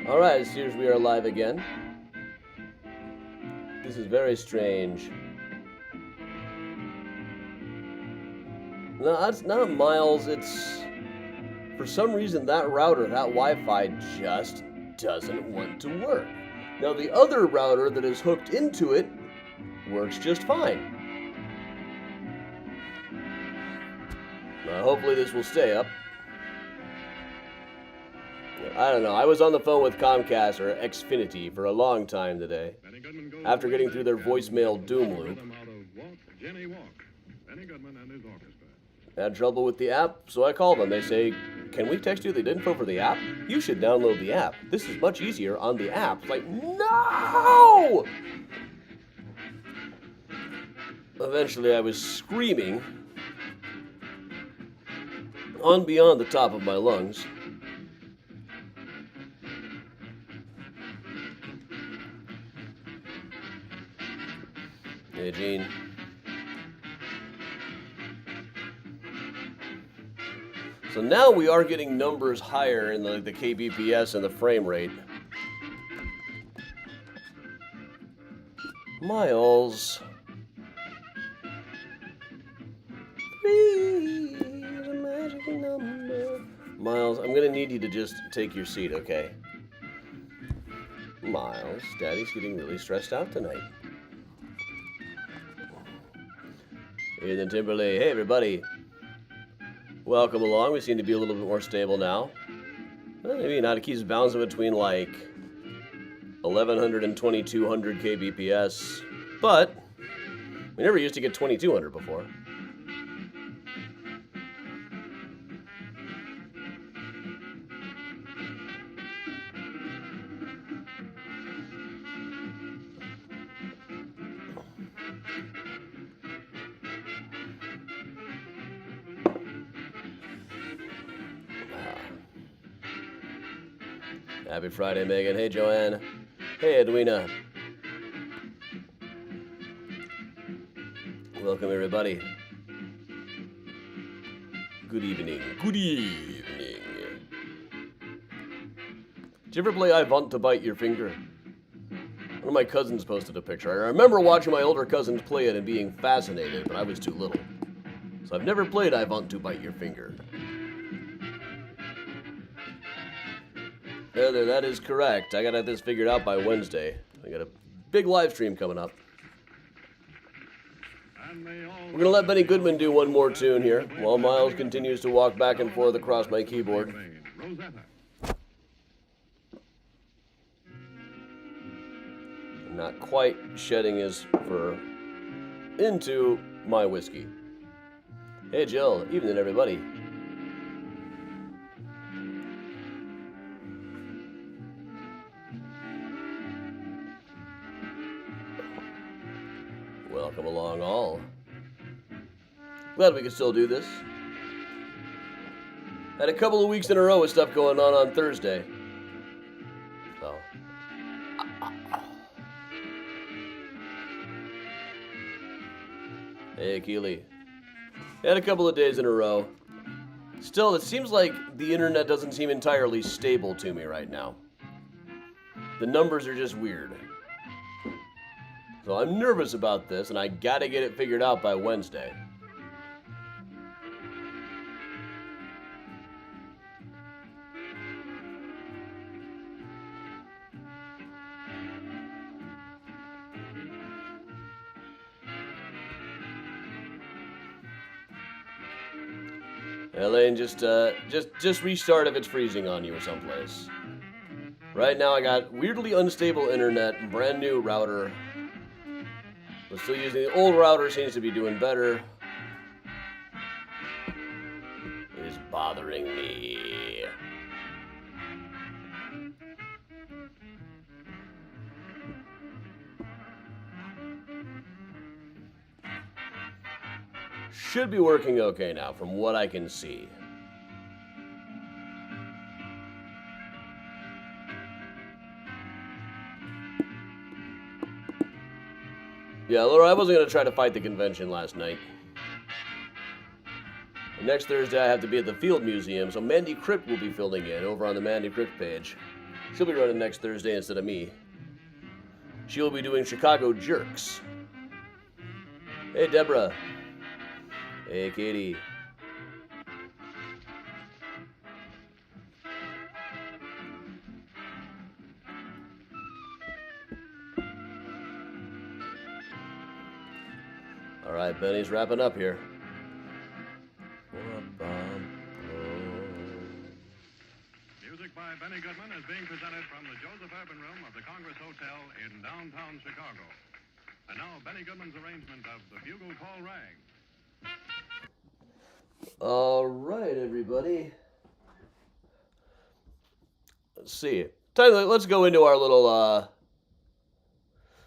Alright, it seems we are live again. This is very strange. No, it's not Miles, it's... For some reason, that router, that Wi-Fi just doesn't want to work. Now, the other router that is hooked into it works just fine. Hopefully this will stay up. I don't know. I was on the phone with Comcast or Xfinity for a long time today. After getting through their voicemail doom loop. I had trouble with the app, so I called them. They say, "Can we text you the info for the app? You should download the app. This is much easier on the app." Like, no! Eventually I was screaming on beyond the top of my lungs. Hey, Gene. So now we are getting numbers higher in the kbps and the frame rate. Miles. 3 is a magic number. Miles, I'm gonna need you to just take your seat, okay? Miles, Daddy's getting really stressed out tonight. Ethan Timberlake, hey everybody. Welcome along. We seem to be a little bit more stable now. Well, maybe not. It keeps bouncing between like 1100 and 2200 kbps, but we never used to get 2200 before. Happy Friday, Megan. Hey, Joanne. Hey, Edwina. Welcome, everybody. Good evening. Good evening. Did you ever play I Want to Bite Your Finger? One of my cousins posted a picture. I remember watching my older cousins play it and being fascinated, but I was too little. So I've never played I Want to Bite Your Finger. Heather, that is correct. I gotta have this figured out by Wednesday. I got a big live stream coming up. We're gonna let Benny Goodman do one more tune here, while Miles continues to walk back and forth across my keyboard. Not quite shedding his fur into my whiskey. Hey Jill, evening everybody. Welcome along all. Glad we can still do this. Had a couple of weeks in a row with stuff going on Thursday. So. Hey Keely. Had a couple of days in a row. Still, it seems like the internet doesn't seem entirely stable to me right now. The numbers are just weird. So I'm nervous about this, and I gotta get it figured out by Wednesday. Elaine, just restart if it's freezing on you or someplace. Right now I got weirdly unstable internet, brand new router. But still using the old router, seems to be doing better. It is bothering me. Should be working okay now, from what I can see. Yeah, Laura, I wasn't going to try to fight the convention last night. Next Thursday, I have to be at the Field Museum, so Mandy Crypt will be filling in over on the Mandy Crypt page. She'll be running next Thursday instead of me. She'll be doing Chicago Jerks. Hey, Deborah. Hey, Katie. All right, Benny's wrapping up here. Music by Benny Goodman is being presented from the Joseph Urban Room of the Congress Hotel in downtown Chicago. And now Benny Goodman's arrangement of The Bugle Call Rang. All right, everybody. Let's see. Let's go into our little,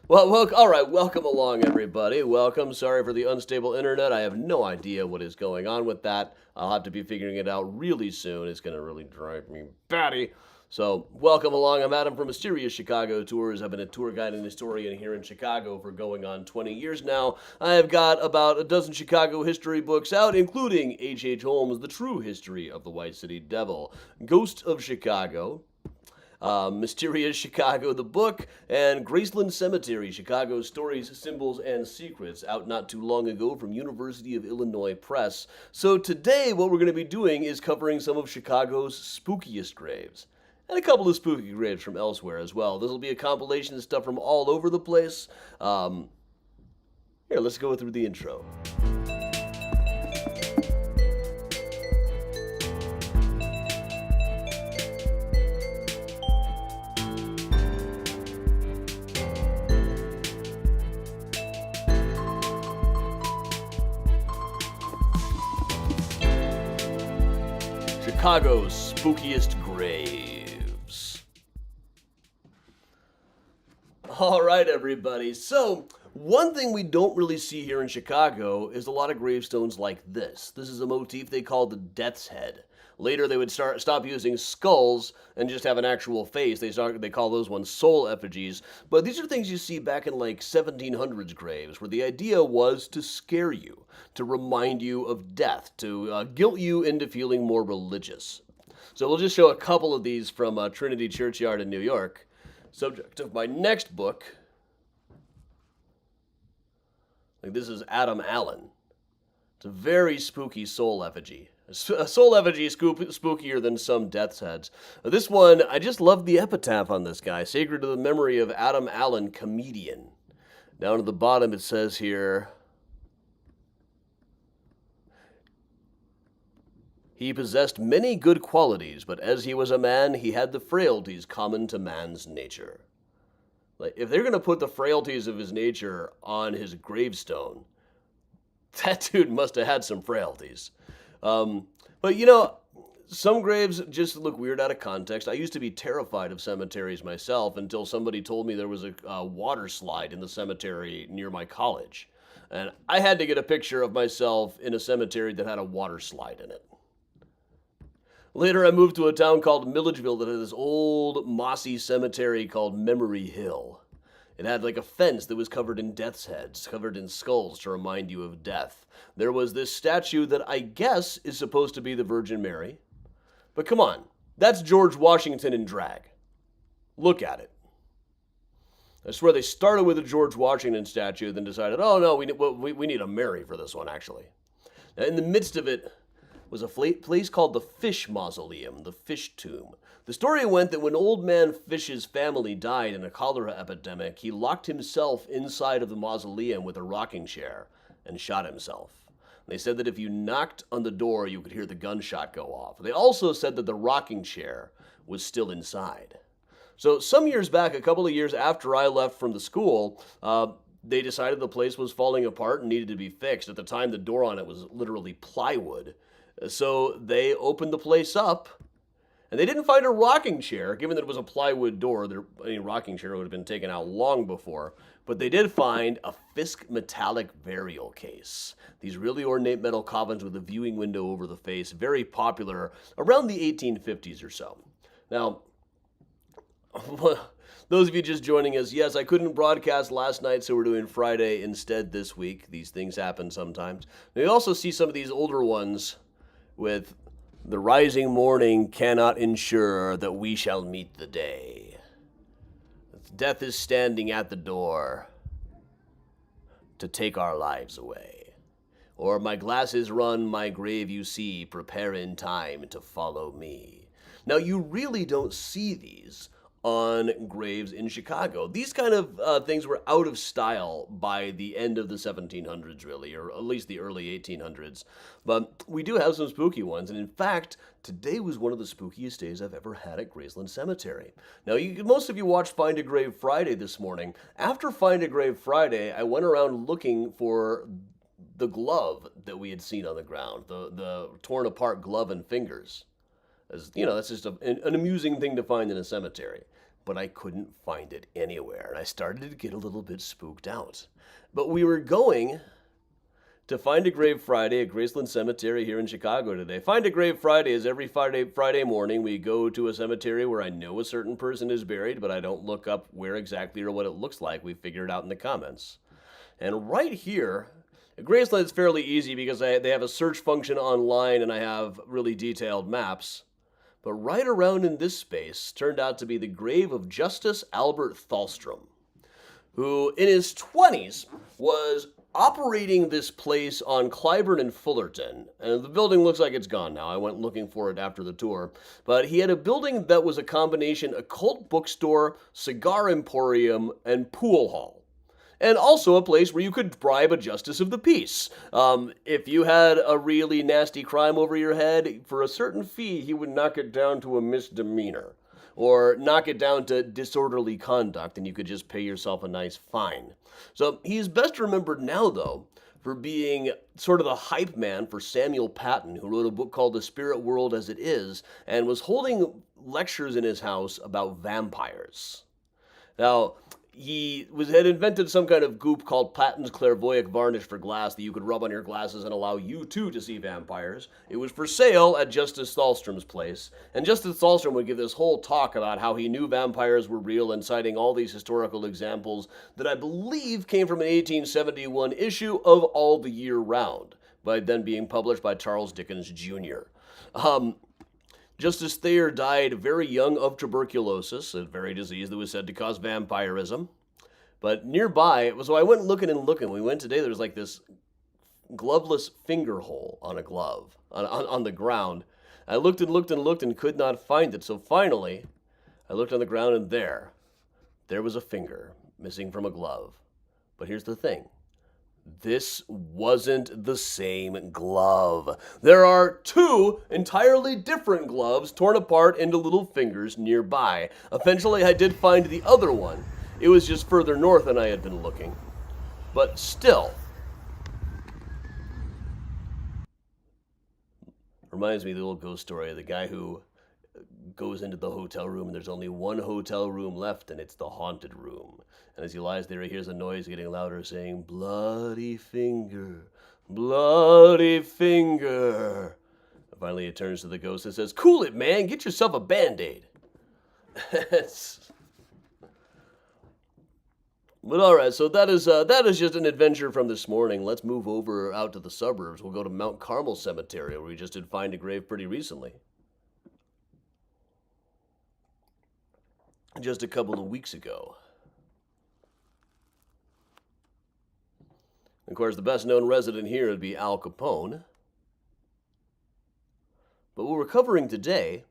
all right, welcome along, everybody. Welcome. Sorry for the unstable internet. I have no idea what is going on with that. I'll have to be figuring it out really soon. It's going to really drive me batty. So, welcome along. I'm Adam from Mysterious Chicago Tours. I've been a tour guide and historian here in Chicago for going on 20 years now. I have got about a dozen Chicago history books out, including H.H. Holmes' The True History of the White City Devil, Ghost of Chicago, Mysterious Chicago, the book, and Graceland Cemetery, Chicago Stories, Symbols, and Secrets, out not too long ago from University of Illinois Press. So today, what we're going to be doing is covering some of Chicago's spookiest graves. And a couple of spooky graves from elsewhere as well. This will be a compilation of stuff from all over the place. Here, let's go through the intro. Chicago's spookiest graves. All right, everybody. So, one thing we don't really see here in Chicago is a lot of gravestones like this. This is a motif they call the Death's Head. Later, they would stop using skulls and just have an actual face. They call those ones soul effigies. But these are things you see back in like 1700s graves, where the idea was to scare you, to remind you of death, to guilt you into feeling more religious. So we'll just show a couple of these from Trinity Churchyard in New York. Subject of my next book. Like, this is Adam Allen. It's a very spooky soul effigy. A soul effigy is spookier than some death's heads. This one, I just love the epitaph on this guy. Sacred to the memory of Adam Allen, comedian. Down at the bottom it says here, he possessed many good qualities, but as he was a man, he had the frailties common to man's nature. Like, if they're going to put the frailties of his nature on his gravestone, that dude must have had some frailties. But you know, some graves just look weird out of context. I used to be terrified of cemeteries myself until somebody told me there was a water slide in the cemetery near my college. And I had to get a picture of myself in a cemetery that had a water slide in it. Later, I moved to a town called Milledgeville that had this old mossy cemetery called Memory Hill. It had like a fence that was covered in death's heads, covered in skulls to remind you of death. There was this statue that I guess is supposed to be the Virgin Mary. But come on, that's George Washington in drag. Look at it. I swear they started with a George Washington statue, then decided, oh no, we need a Mary for this one, actually. Now, in the midst of it was a place called the Fish Mausoleum, the Fish Tomb. The story went that when Old Man Fish's family died in a cholera epidemic, he locked himself inside of the mausoleum with a rocking chair and shot himself. They said that if you knocked on the door, you could hear the gunshot go off. They also said that the rocking chair was still inside. So some years back, a couple of years after I left from the school, they decided the place was falling apart and needed to be fixed. At the time, the door on it was literally plywood. So they opened the place up, and they didn't find a rocking chair. Given that it was a plywood door, any rocking chair would have been taken out long before. But they did find a Fisk metallic burial case. These really ornate metal coffins with a viewing window over the face, very popular around the 1850s or so. Now, those of you just joining us, yes, I couldn't broadcast last night, so we're doing Friday instead this week. These things happen sometimes. Now, you also see some of these older ones with the rising morning cannot ensure that we shall meet the day. Death is standing at the door to take our lives away. Or my glass is run, my grave you see, prepare in time to follow me. Now, you really don't see these on graves in Chicago. These kind of things were out of style by the end of the 1700s, really, or at least the early 1800s. But we do have some spooky ones, and in fact, today was one of the spookiest days I've ever had at Graceland Cemetery. Now, most of you watched Find a Grave Friday this morning. After Find a Grave Friday, I went around looking for the glove that we had seen on the ground, the torn apart glove and fingers. As you know, that's just an amusing thing to find in a cemetery. But I couldn't find it anywhere, and I started to get a little bit spooked out. But we were going to Find a Grave Friday at Graceland Cemetery here in Chicago today. Find a Grave Friday is every Friday morning we go to a cemetery where I know a certain person is buried, but I don't look up where exactly or what it looks like. We figure it out in the comments. And right here, at Graceland it's fairly easy because they have a search function online and I have really detailed maps. But right around in this space turned out to be the grave of Justice Albert Thalstrom, who in his 20s was operating this place on Clybourne and Fullerton. And the building looks like it's gone now. I went looking for it after the tour. But he had a building that was a combination occult bookstore, cigar emporium, and pool hall. And also a place where you could bribe a justice of the peace. If you had a really nasty crime over your head, for a certain fee, he would knock it down to a misdemeanor. Or knock it down to disorderly conduct, and you could just pay yourself a nice fine. So he's best remembered now, though, for being sort of the hype man for Samuel Patton, who wrote a book called The Spirit World as It Is, and was holding lectures in his house about vampires. Now, he had invented some kind of goop called Patton's Clairvoyant Varnish for glass that you could rub on your glasses and allow you too to see vampires. It was for sale at Justice Thalstrom's place, and Justice Thalstrom would give this whole talk about how he knew vampires were real and citing all these historical examples that I believe came from an 1871 issue of All the Year Round, by then being published by Charles Dickens Jr. Justice Thayer died very young of tuberculosis, a very disease that was said to cause vampirism. But nearby, so I went looking and looking. We went today, there was like this gloveless finger hole on a glove, on the ground. I looked and looked and looked and could not find it. So finally, I looked on the ground and there was a finger missing from a glove. But here's the thing. This wasn't the same glove. There are two entirely different gloves torn apart into little fingers nearby. Eventually, I did find the other one. It was just further north than I had been looking. But still. Reminds me of the old ghost story of the guy who goes into the hotel room and there's only one hotel room left and it's the haunted room. And as he lies there, he hears a noise getting louder saying, bloody finger, bloody finger. And finally, he turns to the ghost and says, cool it, man, get yourself a Band-Aid. But all right, so that is just an adventure from this morning. Let's move over out to the suburbs. We'll go to Mount Carmel Cemetery, where we just did find a grave pretty recently. Just a couple of weeks ago. Of course, the best-known resident here would be Al Capone. But what we're covering today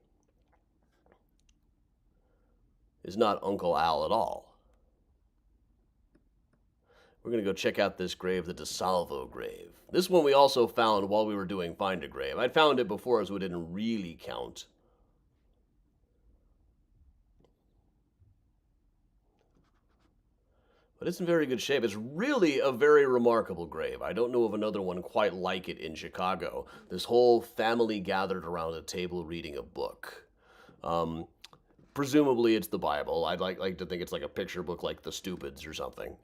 is not Uncle Al at all. We're going to go check out this grave, the DeSalvo grave. This one we also found while we were doing Find a Grave. I'd found it before, so it didn't really count. But it's in very good shape. It's really a very remarkable grave. I don't know of another one quite like it in Chicago. This whole family gathered around a table reading a book. Presumably it's the Bible. I'd like to think it's like a picture book like The Stupids or something.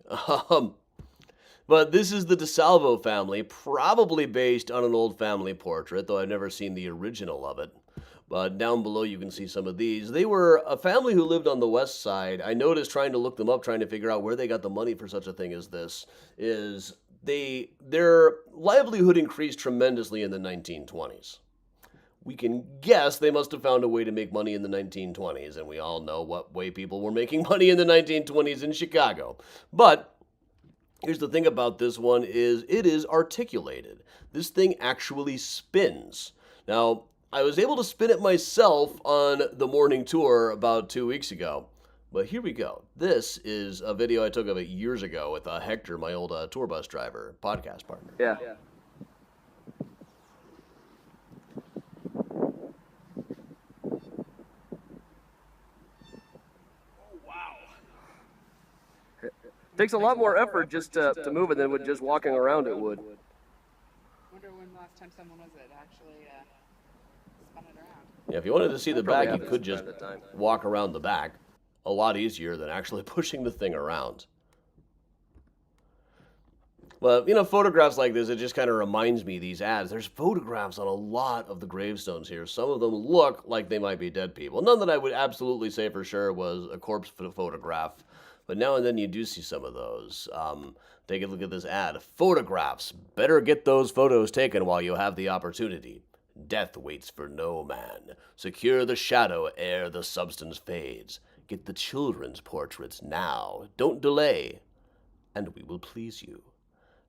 But this is the DeSalvo family, probably based on an old family portrait, though I've never seen the original of it. But down below you can see some of these. They were a family who lived on the west side. I noticed trying to look them up, trying to figure out where they got the money for such a thing as this, their livelihood increased tremendously in the 1920s. we can guess they must have found a way to make money in the 1920s, and we all know what way people were making money in the 1920s in Chicago. But here's the thing about this one is it is articulated. This thing actually spins. Now, I was able to spin it myself on the morning tour about 2 weeks ago. But here we go. This is a video I took of it years ago with Hector, my old tour bus driver, podcast partner. Yeah. Takes a lot more effort just to move it than with just walking around it would. Wonder when the last time someone was it actually spun it around. Yeah, if you wanted to see the back, you could just at the time. walk around the back. A lot easier than actually pushing the thing around. But, photographs like this, it just kind of reminds me of these ads. There's photographs on a lot of the gravestones here. Some of them look like they might be dead people. None that I would absolutely say for sure was a corpse photograph. But now and then you do see some of those. Take a look at this ad. Photographs. Better get those photos taken while you have the opportunity. Death waits for no man. Secure the shadow ere the substance fades. Get the children's portraits now. Don't delay. And we will please you.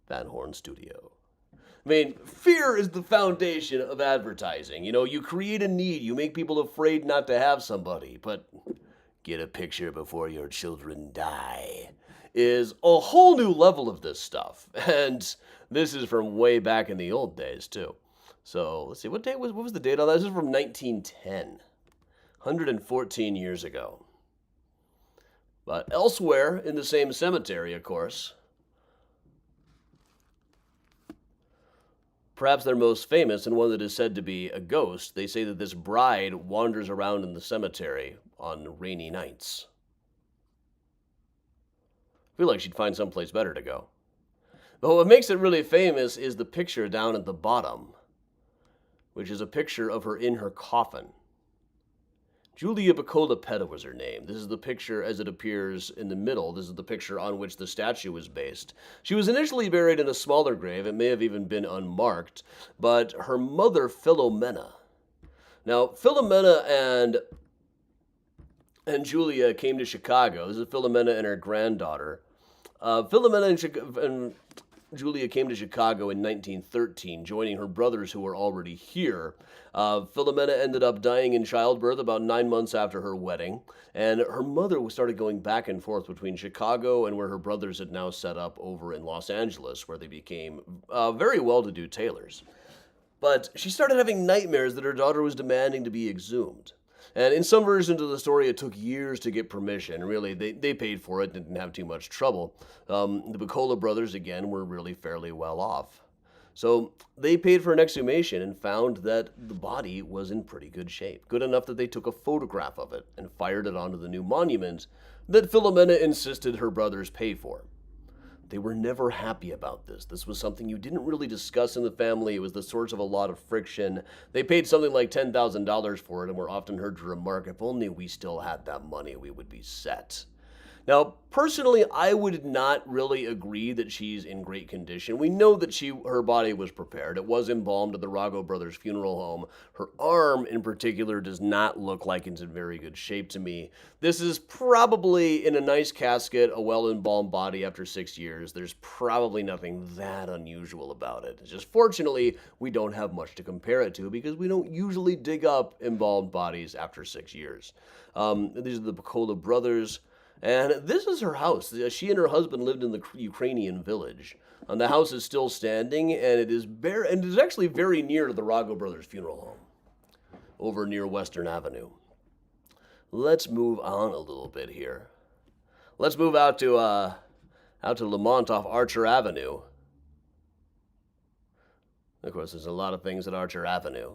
Van Horn Studio. I mean, fear is the foundation of advertising. You create a need. You make people afraid not to have somebody. But get a picture before your children die is a whole new level of this stuff. And this is from way back in the old days, too. So, let's see, what was the date on that? This is from 1910. 114 years ago. But elsewhere in the same cemetery, of course, perhaps their most famous and one that is said to be a ghost, they say that this bride wanders around in the cemetery on rainy nights. I feel like she'd find someplace better to go. But what makes it really famous is the picture down at the bottom, which is a picture of her in her coffin. Julia Piccola was her name. This is the picture as it appears in the middle. This is the picture on which the statue was based. She was initially buried in a smaller grave. It may have even been unmarked. But her mother, Philomena. Now, Philomena and Julia came to Chicago. This is Philomena and her granddaughter. Philomena and Julia came to Chicago in 1913, joining her brothers who were already here. Philomena ended up dying in childbirth about 9 months after her wedding, and her mother started going back and forth between Chicago and where her brothers had now set up over in Los Angeles, where they became very well-to-do tailors. But she started having nightmares that her daughter was demanding to be exhumed. And in some versions of the story, it took years to get permission. Really, they paid for it and didn't have too much trouble. The Piccola brothers, again, were really fairly well off. So they paid for an exhumation and found that the body was in pretty good shape. Good enough that they took a photograph of it and fired it onto the new monument that Philomena insisted her brothers pay for. They were never happy about this. This was something you didn't really discuss in the family. It was the source of a lot of friction. They paid something like $10,000 for it and were often heard to remark, if only we still had that money, we would be set. Now, personally, I would not really agree that she's in great condition. We know that her body was prepared. It was embalmed at the Rago brothers' funeral home. Her arm, in particular, does not look like it's in very good shape to me. This is probably in a nice casket, a well-embalmed body after 6 years. There's probably nothing that unusual about it. It's just, fortunately, we don't have much to compare it to because we don't usually dig up embalmed bodies after 6 years. These are the Piccola brothers. And this is her house. She and her husband lived in the Ukrainian village. And the house is still standing, and it is actually very near to the Rago brothers' funeral home, over near Western Avenue. Let's move on a little bit here. Let's move out to Lamont off Archer Avenue. Of course, there's a lot of things at Archer Avenue.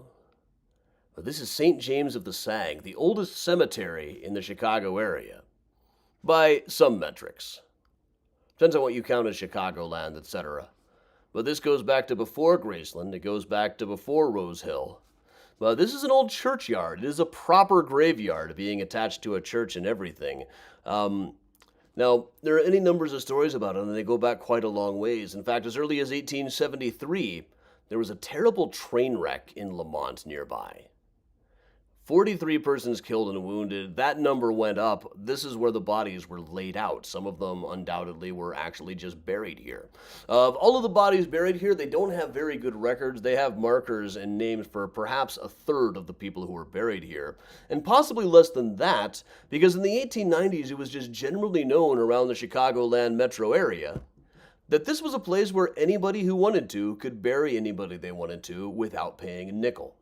But this is St. James of the Sang, the oldest cemetery in the Chicago area. By some metrics. Depends on what you count as Chicagoland, etc. But this goes back to before Graceland. It goes back to before Rose Hill. But this is an old churchyard. It is a proper graveyard, being attached to a church and everything. Now, there are any numbers of stories about it, and they go back quite a long ways. In fact, as early as 1873, there was a terrible train wreck in Lamont nearby. 43 persons killed and wounded. That number went up. This is where the bodies were laid out. Some of them undoubtedly were actually just buried here. Of all of the bodies buried here, they don't have very good records. They have markers and names for perhaps a third of the people who were buried here, and possibly less than that, because in the 1890s it was just generally known around the Chicagoland metro area that this was a place where anybody who wanted to could bury anybody they wanted to without paying a nickel.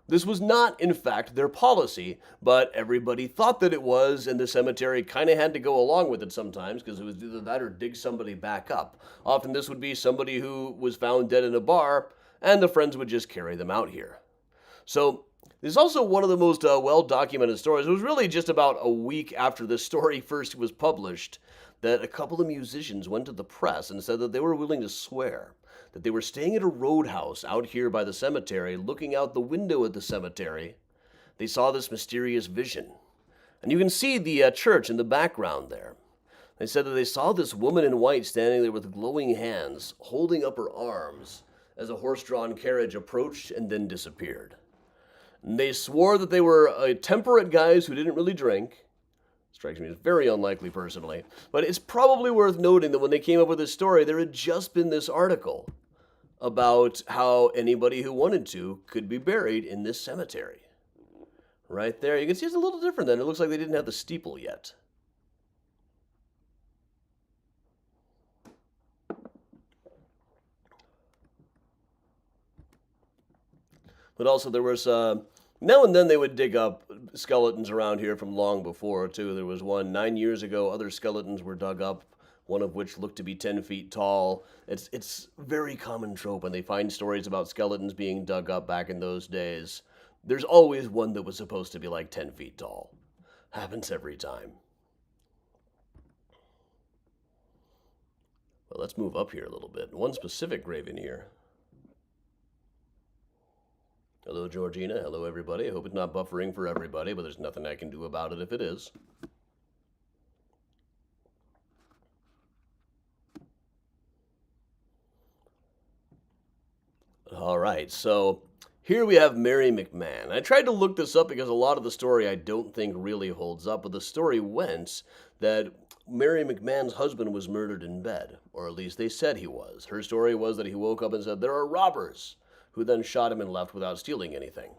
This was not, in fact, their policy, but everybody thought that it was, and the cemetery kind of had to go along with it sometimes, because it was either that or dig somebody back up. Often this would be somebody who was found dead in a bar, and the friends would just carry them out here. So, this is also one of the most well-documented stories. It was really just about a week after this story first was published that a couple of musicians went to the press and said that they were willing to swear that they were staying at a roadhouse out here by the cemetery, looking out the window at the cemetery. They saw this mysterious vision. And you can see the church in the background there. They said that they saw this woman in white standing there with glowing hands, holding up her arms as a horse-drawn carriage approached and then disappeared. And they swore that they were temperate guys who didn't really drink. Strikes me as very unlikely personally. But it's probably worth noting that when they came up with this story, there had just been this article about how anybody who wanted to could be buried in this cemetery. Right there. You can see it's a little different then. It looks like they didn't have the steeple yet. But also there was, now and then they would dig up skeletons around here from long before, too. There was one 9 years ago, other skeletons were dug up, one of which looked to be 10 feet tall. It's very common trope when they find stories about skeletons being dug up back in those days. There's always one that was supposed to be like 10 feet tall. Happens every time. Well, let's move up here a little bit. One specific grave in here. Hello, Georgina. Hello, everybody. I hope it's not buffering for everybody, but there's nothing I can do about it if it is. All right, so here we have Mary McMahon. I tried to look this up because a lot of the story I don't think really holds up, but the story went that Mary McMahon's husband was murdered in bed, or at least they said he was. Her story was that he woke up and said, "There are robbers," who then shot him and left without stealing anything.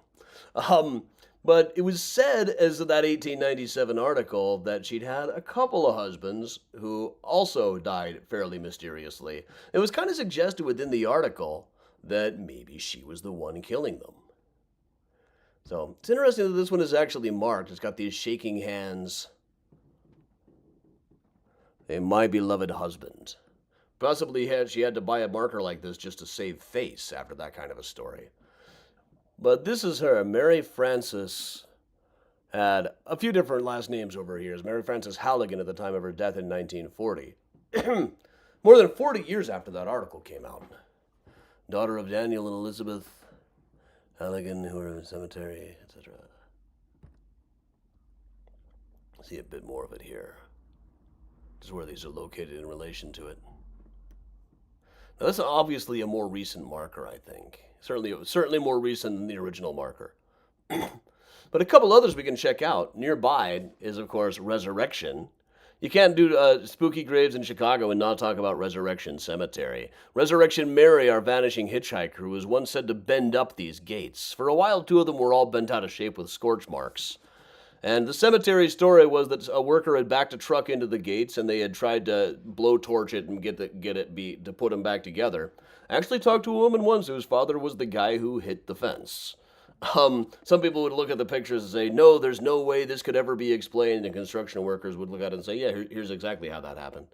But it was said, as of that 1897 article, that she'd had a couple of husbands who also died fairly mysteriously. It was kind of suggested within the article that maybe she was the one killing them. So it's interesting that this one is actually marked. It's got these shaking hands. My beloved husband. Possibly she had to buy a marker like this just to save face after that kind of a story. But this is her. Mary Frances had a few different last names over here. Mary Frances Halligan at the time of her death in 1940. More than 40 years after that article came out. Daughter of Daniel and Elizabeth Halligan, who were in the cemetery, etc. See a bit more of it here. This is where these are located in relation to it. Now, that's obviously a more recent marker, I think. Certainly more recent than the original marker. But a couple others we can check out. Nearby is, of course, Resurrection. You can't do spooky graves in Chicago and not talk about Resurrection Cemetery. Resurrection Mary, our vanishing hitchhiker, who was once said to bend up these gates. For a while, two of them were all bent out of shape with scorch marks. And the cemetery story was that a worker had backed a truck into the gates, and they had tried to blowtorch it and to put them back together. I actually talked to a woman once whose father was the guy who hit the fence. Some people would look at the pictures and say, no, there's no way this could ever be explained, and construction workers would look at it and say, yeah, here's exactly how that happened.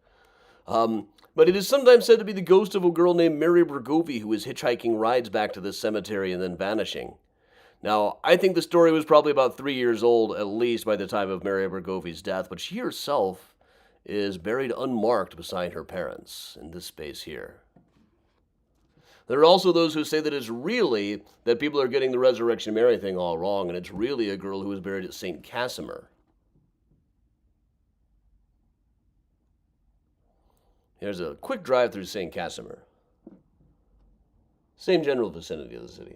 But it is sometimes said to be the ghost of a girl named Mary Bergovi who was hitchhiking rides back to this cemetery and then vanishing. Now, I think the story was probably about 3 years old, at least, by the time of Mary Bergovi's death, but she herself is buried unmarked beside her parents in this space here. There are also those who say that it's really that people are getting the Resurrection Mary thing all wrong, and it's really a girl who was buried at St. Casimir. Here's a quick drive through St. Casimir. Same general vicinity of the city.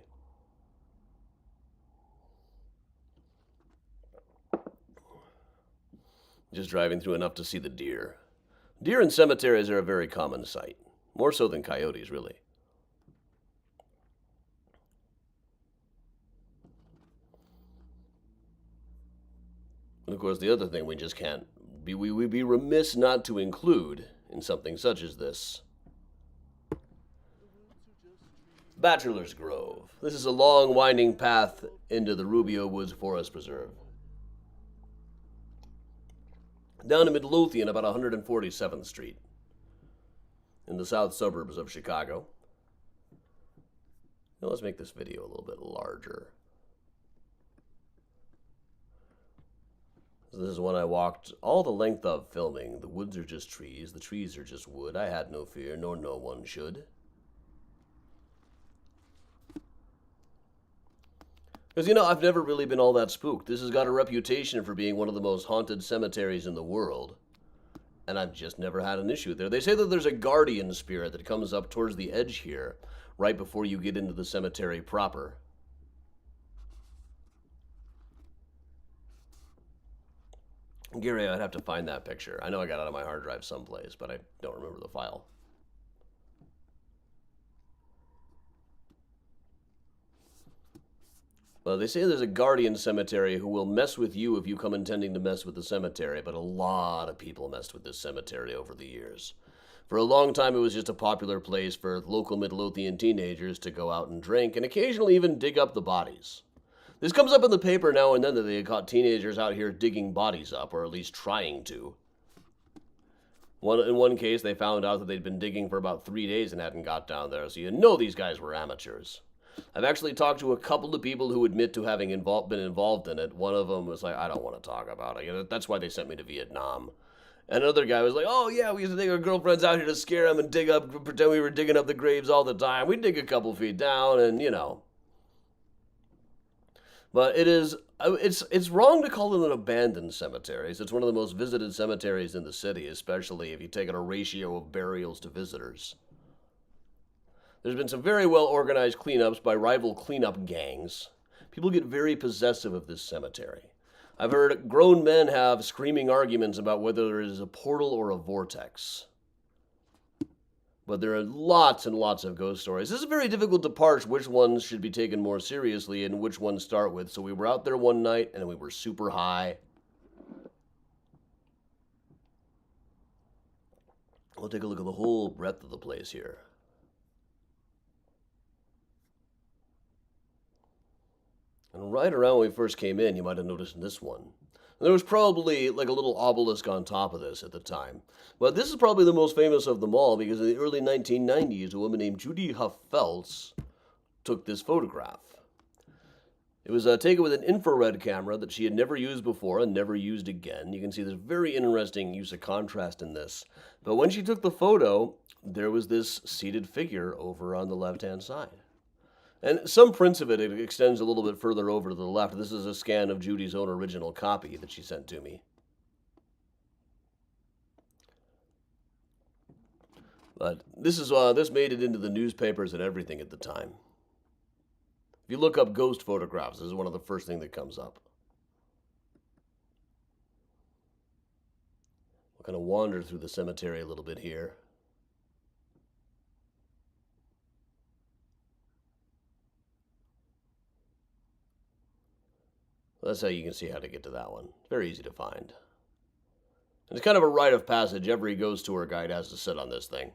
Just driving through enough to see the deer. Deer in cemeteries are a very common sight. More so than coyotes, really. And of course, the other thing we just can't be, we'd be remiss not to include in something such as this. Bachelor's Grove. This is a long, winding path into the Rubio Woods Forest Preserve. Down in Midlothian, about 147th Street, in the south suburbs of Chicago. Now let's make this video a little bit larger. So this is one I walked all the length of filming. The woods are just trees, the trees are just wood. I had no fear, nor no one should. Because, you know, I've never really been all that spooked. This has got a reputation for being one of the most haunted cemeteries in the world. And I've just never had an issue there. They say that there's a guardian spirit that comes up towards the edge here, right before you get into the cemetery proper. Gary, I'd have to find that picture. I know I got it on my hard drive someplace, but I don't remember the file. Well, they say there's a guardian cemetery who will mess with you if you come intending to mess with the cemetery, but a lot of people messed with this cemetery over the years. For a long time, it was just a popular place for local Midlothian teenagers to go out and drink, and occasionally even dig up the bodies. This comes up in the paper now and then that they caught teenagers out here digging bodies up, or at least trying to. In one case, they found out that they'd been digging for about 3 days and hadn't got down there, so you know these guys were amateurs. I've actually talked to a couple of people who admit to having been involved in it. One of them was like, I don't want to talk about it. That's why they sent me to Vietnam. And another guy was like, oh yeah, we used to take our girlfriends out here to scare them and pretend we were digging up the graves all the time. We'd dig a couple feet down and, you know. But it's wrong to call it an abandoned cemetery. It's one of the most visited cemeteries in the city, especially if you take it a ratio of burials to visitors. There's been some very well-organized cleanups by rival cleanup gangs. People get very possessive of this cemetery. I've heard grown men have screaming arguments about whether it is a portal or a vortex. But there are lots and lots of ghost stories. This is very difficult to parse which ones should be taken more seriously and which ones start with. So we were out there one night and we were super high. We'll take a look at the whole breadth of the place here. And right around when we first came in, you might have noticed this one. There was probably like a little obelisk on top of this at the time. But this is probably the most famous of them all because in the early 1990s, a woman named Judy Huff Felts took this photograph. It was taken with an infrared camera that she had never used before and never used again. You can see there's very interesting use of contrast in this. But when she took the photo, there was this seated figure over on the left-hand side. And some prints of it extends a little bit further over to the left. This is a scan of Judy's own original copy that she sent to me. But this made it into the newspapers and everything at the time. If you look up ghost photographs, this is one of the first things that comes up. We'll kind of wander through the cemetery a little bit here. That's how you can see how to get to that one. Very easy to find. And it's kind of a rite of passage. Every ghost tour guide has to sit on this thing.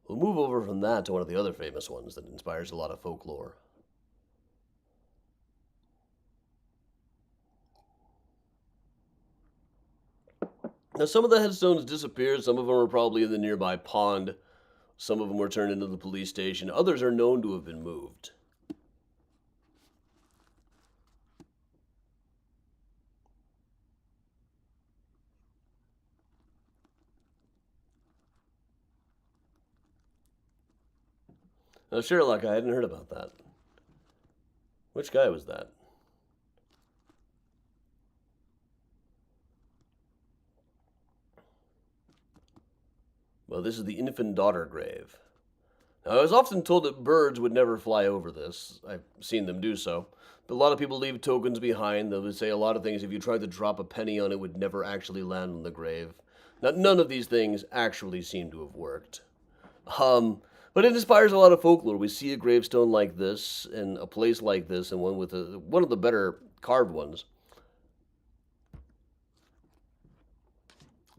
We'll move over from that to one of the other famous ones that inspires a lot of folklore. Now, some of the headstones disappeared. Some of them are probably in the nearby pond. Some of them were turned into the police station. Others are known to have been moved. Now, Sherlock, I hadn't heard about that. Which guy was that? Well, this is the infant daughter grave. Now, I was often told that birds would never fly over this. I've seen them do so. But a lot of people leave tokens behind. They would say a lot of things. If you tried to drop a penny on it, would never actually land on the grave. Now, none of these things actually seem to have worked. But it inspires a lot of folklore. We see a gravestone like this in a place like this, and one with one of the better carved ones.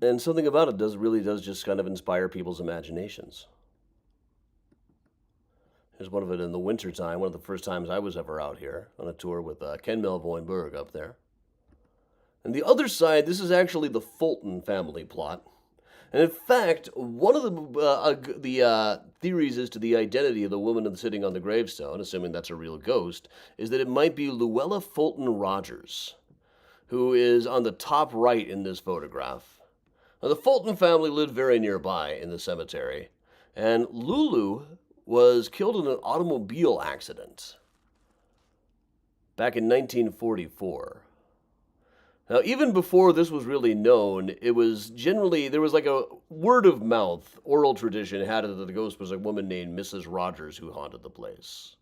And something about it really does just kind of inspire people's imaginations. There's one of it in the wintertime, one of the first times I was ever out here on a tour with Ken Melvoin-Berg up there. And the other side, this is actually the Fulton family plot. And in fact, one of the theories as to the identity of the woman sitting on the gravestone, assuming that's a real ghost, is that it might be Luella Fulton Rogers, who is on the top right in this photograph. Now, the Fulton family lived very nearby in the cemetery, and Lulu was killed in an automobile accident back in 1944. Now, even before this was really known, it was generally, there was like a word of mouth, oral tradition had it that the ghost was a woman named Mrs. Rogers who haunted the place.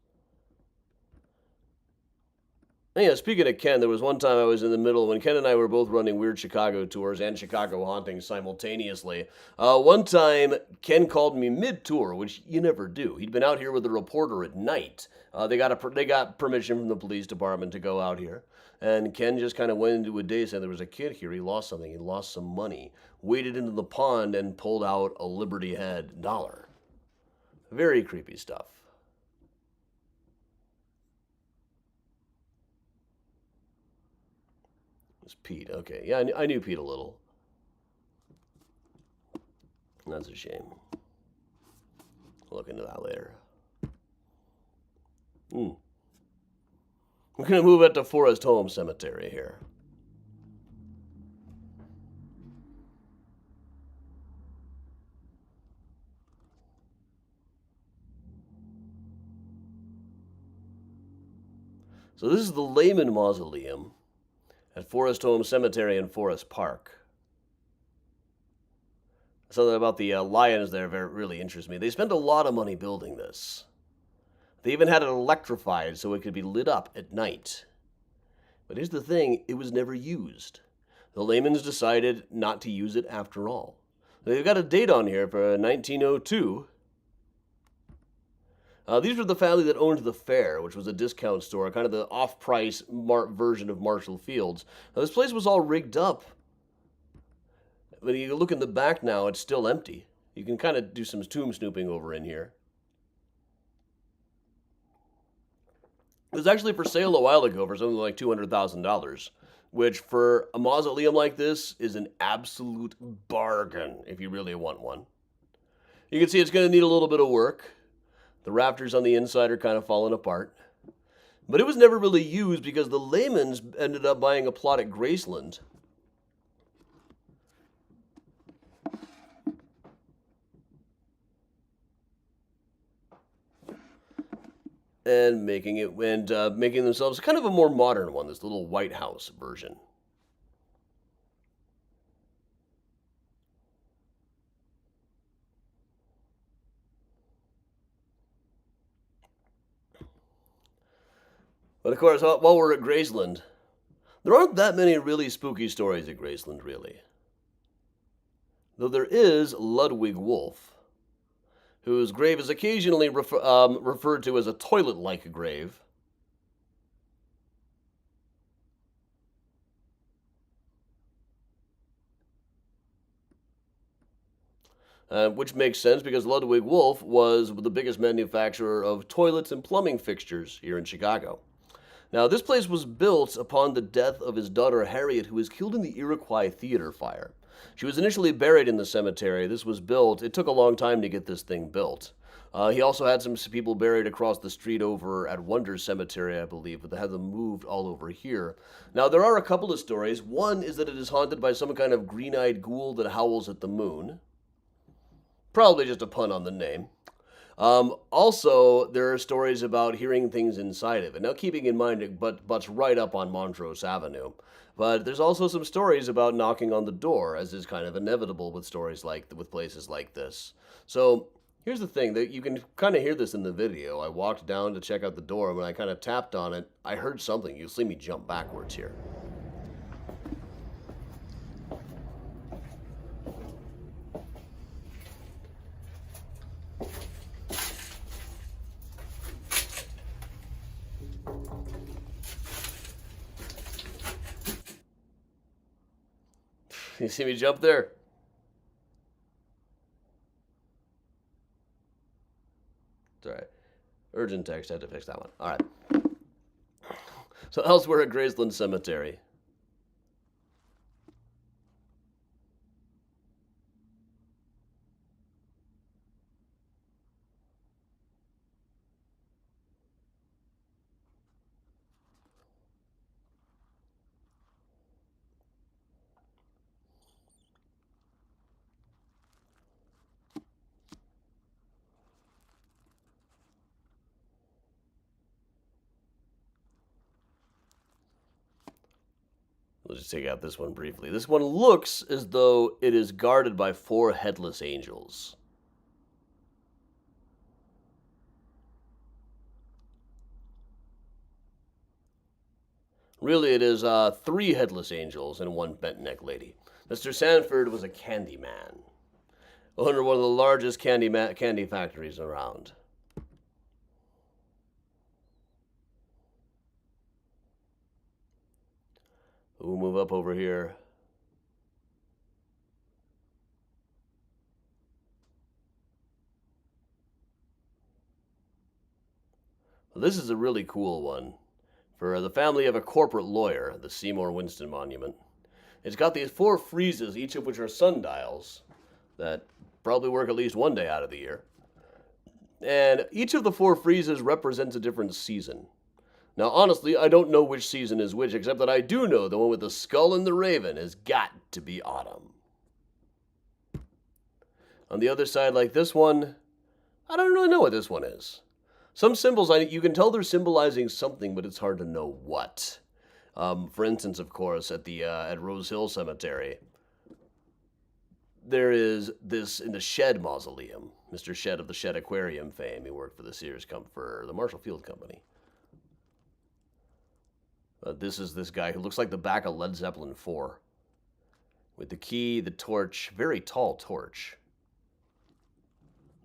And yeah, speaking of Ken, there was one time I was in the middle, when Ken and I were both running Weird Chicago tours and Chicago hauntings simultaneously. One time, Ken called me mid-tour, which you never do. He'd been out here with a reporter at night. They got permission from the police department to go out here. And Ken just kind of went into a daze, saying there was a kid here, he lost something, he lost some money. Waded into the pond and pulled out a Liberty Head dollar. Very creepy stuff. It's Pete, okay. Yeah, I knew Pete a little. That's a shame. I'll look into that later. We're going to move it to Forest Home Cemetery here. So this is the Lehman Mausoleum at Forest Home Cemetery in Forest Park. Something about the lions there really interests me. They spent a lot of money building this. They even had it electrified so it could be lit up at night. But here's the thing, it was never used. The Lehmans decided not to use it after all. They've got a date on here for 1902. These were the family that owned the Fair, which was a discount store, kind of the off-price version of Marshall Field's. Now, this place was all rigged up. When you look in the back now, it's still empty. You can kind of do some tomb snooping over in here. It was actually for sale a while ago for something like $200,000, which for a mausoleum like this is an absolute bargain if you really want one. You can see it's going to need a little bit of work. The rafters on the inside are kind of falling apart. But it was never really used because the Lehmans ended up buying a plot at Graceland. And making themselves kind of a more modern one, this little White House version. But of course, while we're at Graceland, there aren't that many really spooky stories at Graceland, really. Though there is Ludwig Wolf, whose grave is occasionally referred to as a toilet-like grave. Which makes sense because Ludwig Wolf was the biggest manufacturer of toilets and plumbing fixtures here in Chicago. Now, this place was built upon the death of his daughter Harriet, who was killed in the Iroquois Theater fire. She was initially buried in the cemetery. This was built. It took a long time to get this thing built. He also had some people buried across the street over at Wonder Cemetery, I believe, but they had them moved all over here. Now, there are a couple of stories. One is that it is haunted by some kind of green-eyed ghoul that howls at the moon. Probably just a pun on the name. Also, there are stories about hearing things inside of it. Now, keeping in mind it butts right up on Montrose Avenue. But there's also some stories about knocking on the door, as is kind of inevitable with places like this. So, Here's the thing, that you can kind of hear this in the video. I walked down to check out the door, and when I kind of tapped on it, I heard something. You'll see me jump backwards here. You see me jump there? It's alright. Urgent text, I had to fix that one. Alright. So elsewhere at Graceland Cemetery. Let's just take out this one briefly. This one looks as though it is guarded by 4 headless angels. Really, it is 3 headless angels and 1 bent-neck lady. Mr. Sanford was a candy man, owner of one of the largest candy factories around. We'll move up over here. Well, this is a really cool one for the family of a corporate lawyer, the Seymour Winston Monument. It's got these 4 friezes, each of which are sundials that probably work at least one day out of the year. And each of the 4 friezes represents a different season. Now, honestly, I don't know which season is which, except that I do know the one with the skull and the raven has got to be autumn. On the other side, like this one, I don't really know what this one is. Some symbols, you can tell they're symbolizing something, but it's hard to know what. For instance, of course, at Rose Hill Cemetery, there is this in the Shedd Mausoleum. Mr. Shedd of the Shedd Aquarium fame. He worked for the Marshall Field Company. This is this guy who looks like the back of Led Zeppelin 4. With the key, the torch, very tall torch.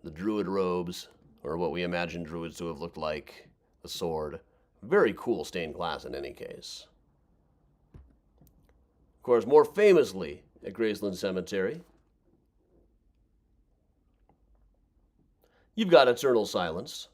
The druid robes, or what we imagine druids to have looked like. The sword. Very cool stained glass in any case. Of course, more famously at Graceland Cemetery, you've got Eternal Silence.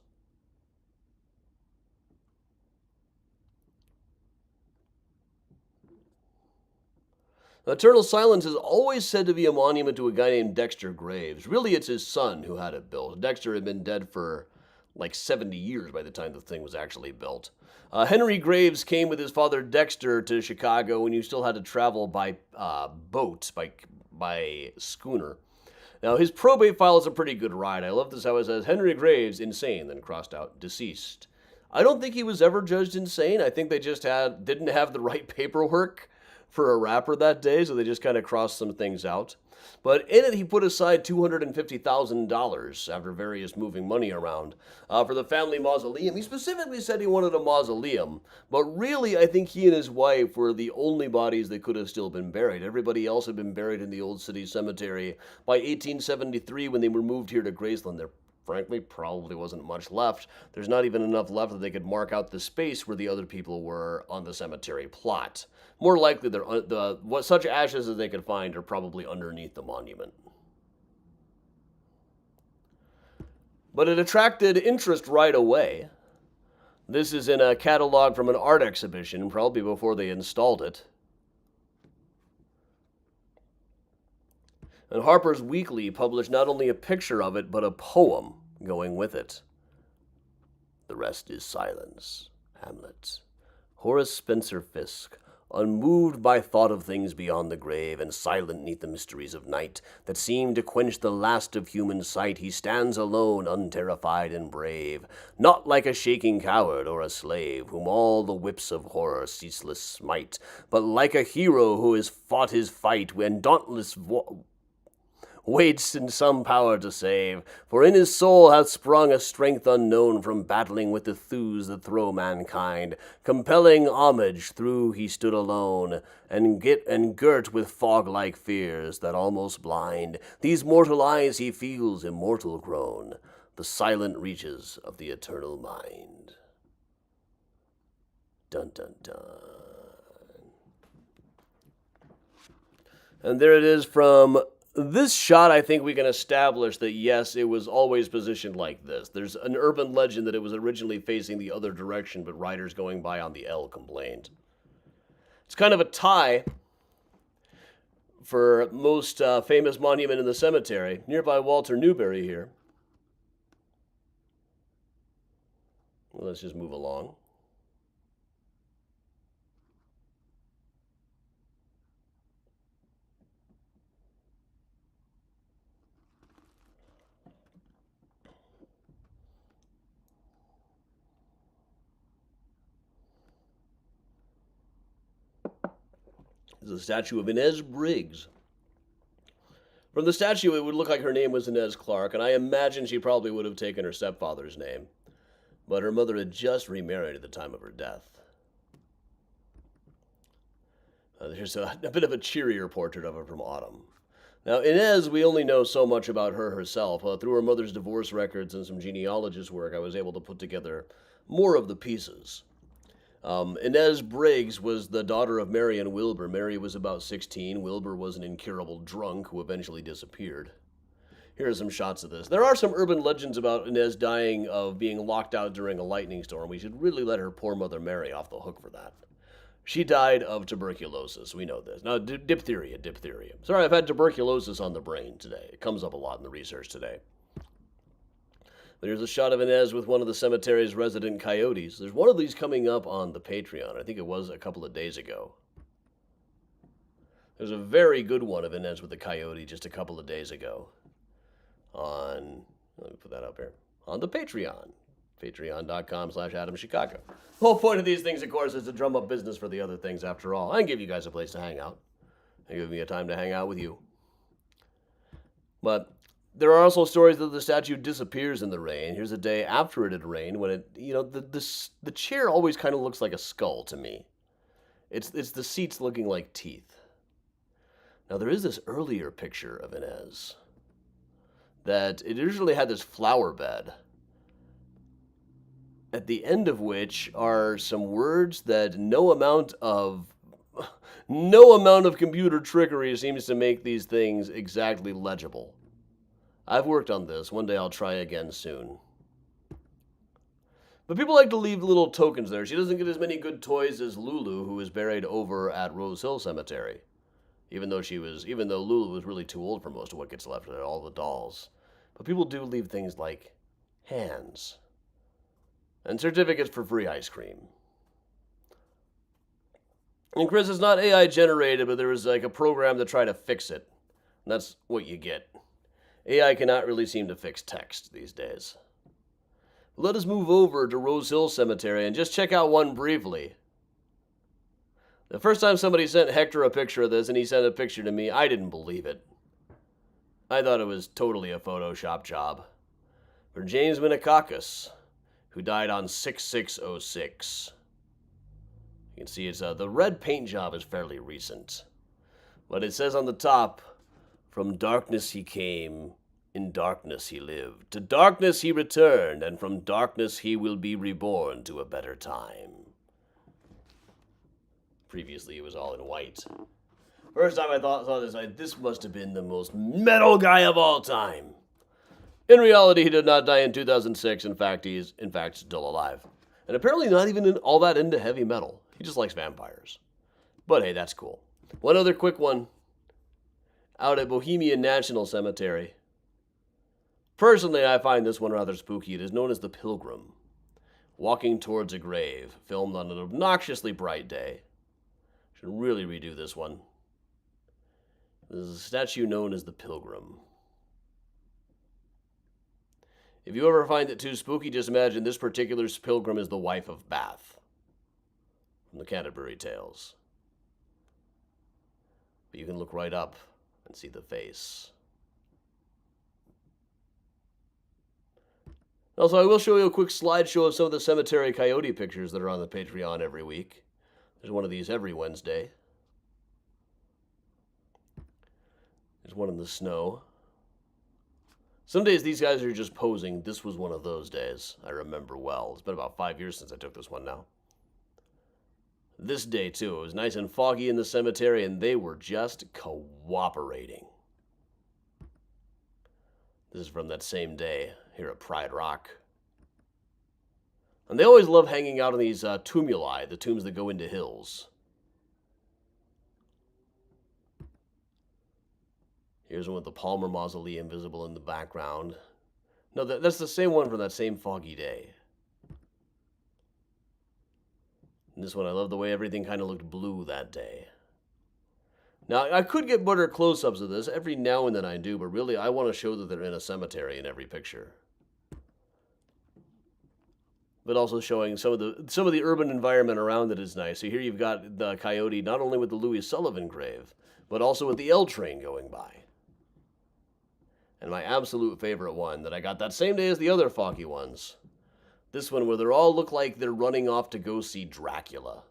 Eternal Silence is always said to be a monument to a guy named Dexter Graves. Really, it's his son who had it built. Dexter had been dead for like 70 years by the time the thing was actually built. Henry Graves came with his father Dexter to Chicago when you still had to travel by boat, by schooner. Now, his probate file is a pretty good ride. I love this how it says, Henry Graves, insane, then crossed out, deceased. I don't think he was ever judged insane. I think they just didn't have the right paperwork for a rapper that day, so they just kind of crossed some things out. But in it, he put aside $250,000 after various moving money around for the family mausoleum. He specifically said he wanted a mausoleum, but really, I think he and his wife were the only bodies that could have still been buried. Everybody else had been buried in the Old City Cemetery. By 1873, when they were moved here to Graceland, there frankly probably wasn't much left. There's not even enough left that they could mark out the space where the other people were on the cemetery plot. More likely, such ashes as they could find are probably underneath the monument. But it attracted interest right away. This is in a catalog from an art exhibition, probably before they installed it. And Harper's Weekly published not only a picture of it, but a poem going with it. The rest is silence. Hamlet. Horace Spencer Fiske. Unmoved by thought of things beyond the grave, and silent 'neath the mysteries of night that seem to quench the last of human sight, he stands alone, unterrified and brave, not like a shaking coward or a slave, whom all the whips of horror ceaseless smite, but like a hero who has fought his fight, when waits in some power to save, for in his soul hath sprung a strength unknown from battling with the thews that throw mankind, compelling homage through he stood alone, and girt with fog-like fears that almost blind. These mortal eyes he feels immortal grown, the silent reaches of the eternal mind. Dun dun dun. And there it is from this shot. I think we can establish that, yes, it was always positioned like this. There's an urban legend that it was originally facing the other direction, but riders going by on the L complained. It's kind of a tie for most famous monument in the cemetery. Nearby Walter Newberry here. Well, let's just move along. This is a statue of Inez Briggs. From the statue, it would look like her name was Inez Clark, and I imagine she probably would have taken her stepfather's name. But her mother had just remarried at the time of her death. Here's a bit of a cheerier portrait of her from Autumn. Now, Inez, we only know so much about her herself. Through her mother's divorce records and some genealogist work, I was able to put together more of the pieces. Inez Briggs was the daughter of Mary and Wilbur. Mary was about 16. Wilbur was an incurable drunk who eventually disappeared. Here are some shots of this. There are some urban legends about Inez dying of being locked out during a lightning storm. We should really let her poor mother Mary off the hook for that. She died of tuberculosis. We know this. Now, diphtheria. Sorry, I've had tuberculosis on the brain today. It comes up a lot in the research today. There's a shot of Inez with one of the cemetery's resident coyotes. There's one of these coming up on the Patreon. I think it was a couple of days ago. There's a very good one of Inez with the coyote just a couple of days ago. Let me put that up here. On the Patreon. Patreon.com/AdamChicago. The whole point of these things, of course, is to drum up business for the other things after all. And give you guys a place to hang out. And give me a time to hang out with you. But there are also stories that the statue disappears in the rain. Here's a day after it had rained when it, the chair always kind of looks like a skull to me. It's the seats looking like teeth. Now there is this earlier picture of Inez that it usually had this flower bed, at the end of which are some words that no amount of computer trickery seems to make these things exactly legible. I've worked on this. One day I'll try again soon. But people like to leave little tokens there. She doesn't get as many good toys as Lulu, who is buried over at Rose Hill Cemetery. Even though Lulu was really too old for most of what gets left of it, all the dolls. But people do leave things like hands and certificates for free ice cream. And Chris, it's not AI generated, but there was like a program to try to fix it. And that's what you get. AI cannot really seem to fix text these days. Let us move over to Rose Hill Cemetery and just check out one briefly. The first time somebody sent Hector a picture of this and he sent a picture to me, I didn't believe it. I thought it was totally a Photoshop job. For James Minakakis, who died on 6606. You can see it's the red paint job is fairly recent. But it says on the top, from darkness he came, in darkness he lived. To darkness he returned, and from darkness he will be reborn to a better time. Previously it was all in white. First time I saw this, this must have been the most metal guy of all time. In reality, he did not die in 2006. In fact, he is still alive. And apparently not even all that into heavy metal. He just likes vampires. But hey, that's cool. One other quick one. Out at Bohemian National Cemetery. Personally, I find this one rather spooky. It is known as The Pilgrim. Walking towards a grave, filmed on an obnoxiously bright day. Should really redo this one. This is a statue known as The Pilgrim. If you ever find it too spooky, just imagine this particular pilgrim is the wife of Bath from the Canterbury Tales. But you can look right up and see the face. Also, I will show you a quick slideshow of some of the cemetery coyote pictures that are on the Patreon every week. There's one of these every Wednesday. There's one in the snow. Some days these guys are just posing. This was one of those days. I remember well. It's been about 5 years since I took this one now. This day, too, it was nice and foggy in the cemetery, and they were just cooperating. This is from that same day here at Pride Rock. And they always love hanging out on these tumuli, the tombs that go into hills. Here's one with the Palmer Mausoleum visible in the background. No, that's the same one from that same foggy day. And this one, I love the way everything kind of looked blue that day. Now, I could get better close-ups of this. Every now and then I do, but really, I want to show that they're in a cemetery in every picture. But also showing some of the urban environment around it is nice. So here you've got the coyote, not only with the Louis Sullivan grave, but also with the L train going by. And my absolute favorite one that I got that same day as the other foggy ones. This one where they all look like they're running off to go see Dracula.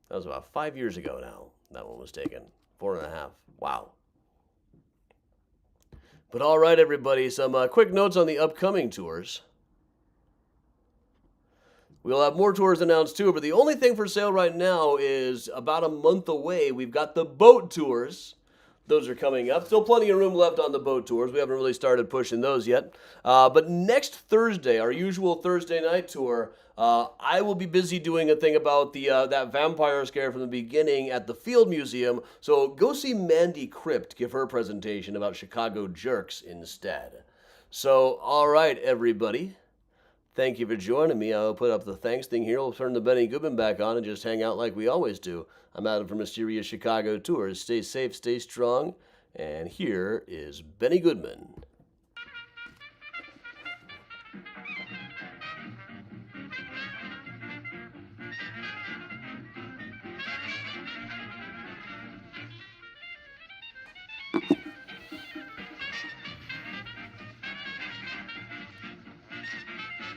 That was about 5 years ago now. That one was taken. 4.5. Wow. But all right, everybody, some quick notes on the upcoming tours. We'll have more tours announced too, but the only thing for sale right now is about a month away. We've got the boat tours. Those are coming up. Still plenty of room left on the boat tours. We haven't really started pushing those yet. But next Thursday, our usual Thursday night tour, I will be busy doing a thing about the that vampire scare from the beginning at the Field Museum. So go see Mandy Crypt give her presentation about Chicago jerks instead. So, all right, everybody. Thank you for joining me. I'll put up the thanks thing here. We'll turn the Benny Goodman back on and just hang out like we always do. I'm Adam from Mysterious Chicago Tours. Stay safe, stay strong, and here is Benny Goodman.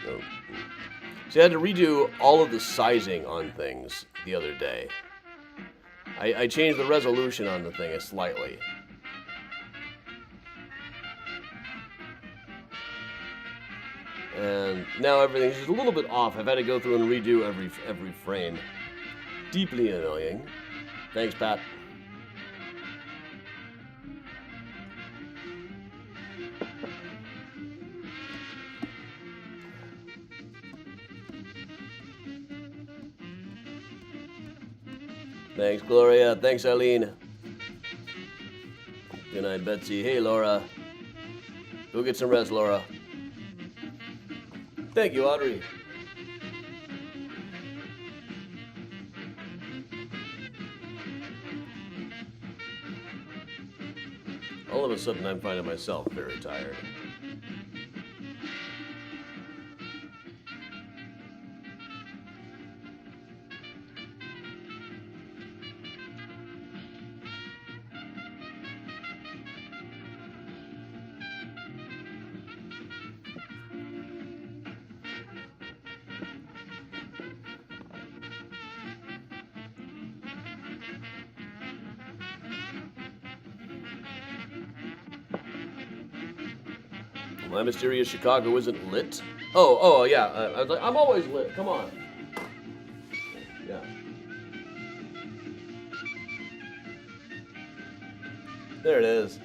Oh. See, I had to redo all of the sizing on things the other day. I changed the resolution on the thing slightly. And now everything's just a little bit off. I've had to go through and redo every frame. Deeply annoying. Thanks, Pat. Thanks, Gloria. Thanks, Eileen. Good night, Betsy. Hey, Laura. Go get some rest, Laura. Thank you, Audrey. All of a sudden, I'm finding myself very tired. My Mysterious Chicago isn't lit? Oh, yeah. I was like, I'm always lit. Come on. Yeah. There it is.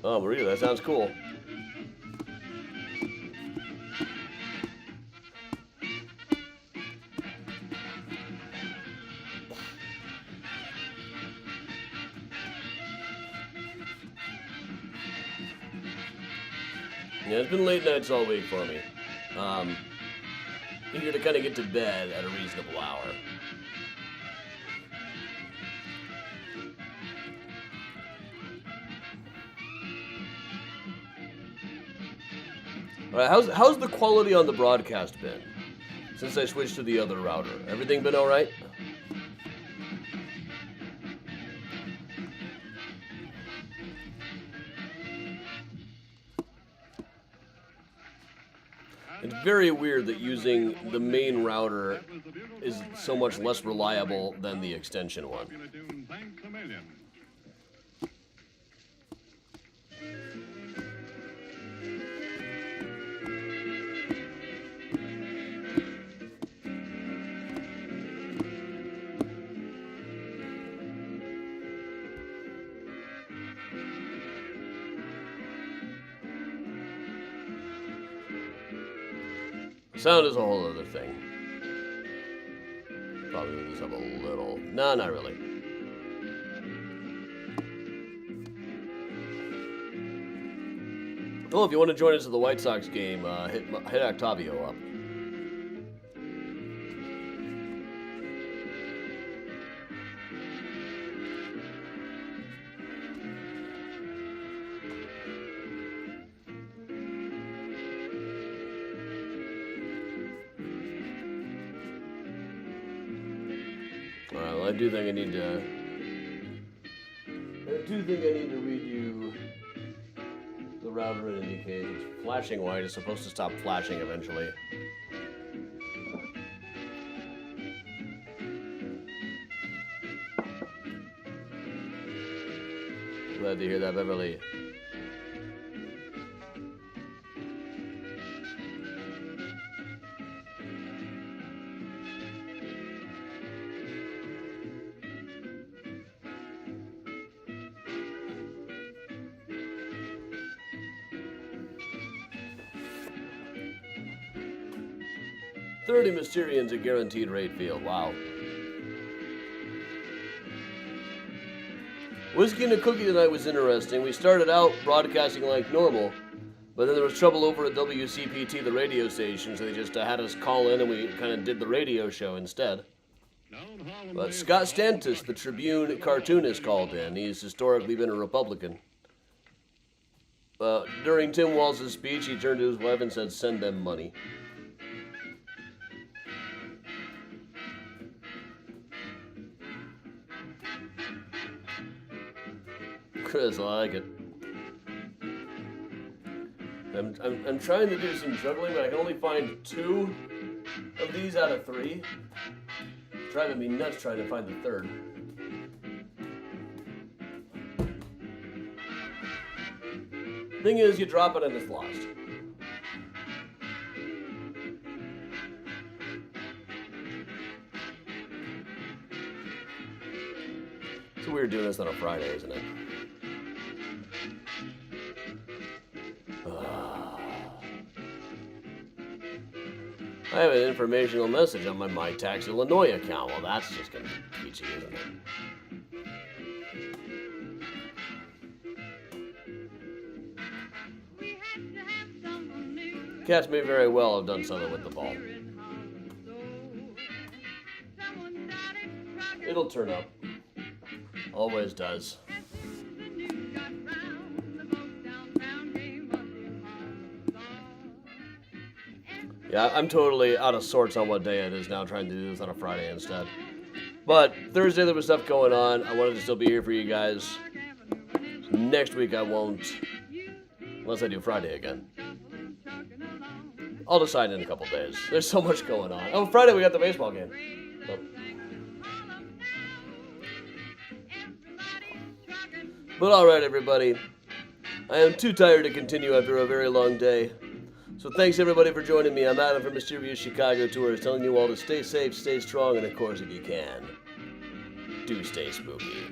Oh, Maria, that sounds cool. Yeah, it's been late nights all week for me. Eager to kind of get to bed at a reasonable hour. All right, how's the quality on the broadcast been since I switched to the other router? Everything been all right? It's very weird that using the main router is so much less reliable than the extension one. Thanks a million. Sound is a whole other thing. Probably move this up a little. No, not really. Oh, if you want to join us at the White Sox game, hit Octavio up. Alright, well, I do think I need to redo the router in any case. It's flashing white. It's supposed to stop flashing eventually. Glad to hear that, Beverly. $30 Mysterians at guaranteed rate field. Wow. Whiskey and a Cookie tonight was interesting. We started out broadcasting like normal, but then there was trouble over at WCPT, the radio station, so they just had us call in and we kind of did the radio show instead. But Scott Stantis, the Tribune cartoonist, called in. He's historically been a Republican. During Tim Walz's speech, he turned to his wife and said, "Send them money." Chris, I like it. I'm trying to do some juggling, but I can only find 2 of these out of 3. It's driving me nuts trying to find the third. Thing is, you drop it and it's lost. It's weird doing this on a Friday, isn't it? I have an informational message on my MyTax Illinois account. Well, that's just going to be peachy, isn't it? Cats may very well have done something with the ball. It'll turn up. Always does. Yeah, I'm totally out of sorts on what day it is now, trying to do this on a Friday instead. But Thursday there was stuff going on. I wanted to still be here for you guys. So next week I won't, unless I do Friday again. I'll decide in a couple days. There's so much going on. Oh, Friday we got the baseball game. So. But alright, everybody. I am too tired to continue after a very long day. So thanks everybody for joining me. I'm Adam from Mysterious Chicago Tours, telling you all to stay safe, stay strong, and of course, if you can, do stay spooky.